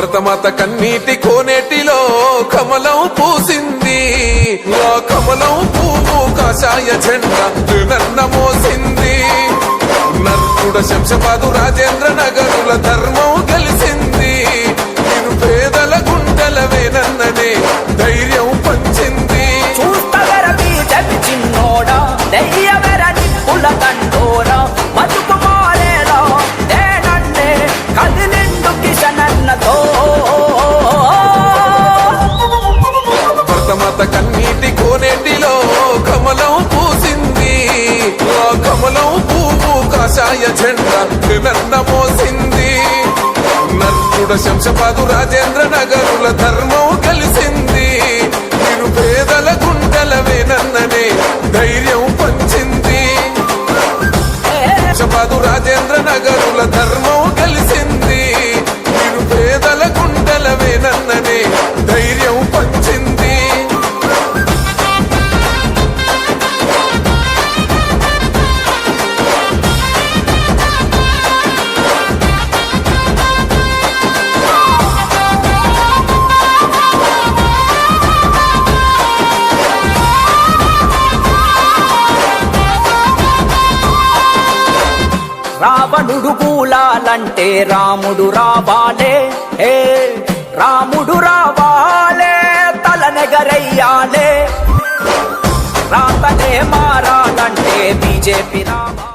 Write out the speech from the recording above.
భరతమాత కన్నీటి కోనేటిలో కమలం పూసింది, ఆ కమలం పువ్వు కాషాయ జెండా నన్న మోసింది. నర్కుడ శంషాబాదు రాజేంద్ర నగరుల ధర్మం గెలిసింది, నేను పేదల గుండెల వేనన్ననే ధైర్యం పంచింది. చూస్తగర బీజేపీ చిన్నోడా దయ్యవెర నిప్పుల తండోరా బతుకు మారేలా దేనన్నే కదిలిండు కిషనన్నతో. భరతమాత కన్నీటి కోనేటిలో కమలం పూసింది, ఆ కమలం పువ్వు కాషాయ జెండా నన్న మోసింది. నర్కుడ శంషాబాదు రాజేంద్ర నగరుల ధర్మం గెలిసింది, నేను పేదల గుండెల వేనన్ననే ధైర్యం పంచింది. శంషాబాదు రాజేంద్ర నగరుల ధర్మం గెలిసింది, నేను పేదల గుండెల వేనన్ననే ధైర్యం పంచింది. రావణుడు కూలాలంటే రాముడు రావాలే, ఏ రాముడు రావాలే తలనెగరయ్యాలే. రాతనే మారాలంటే బీజేపీ రావాలి.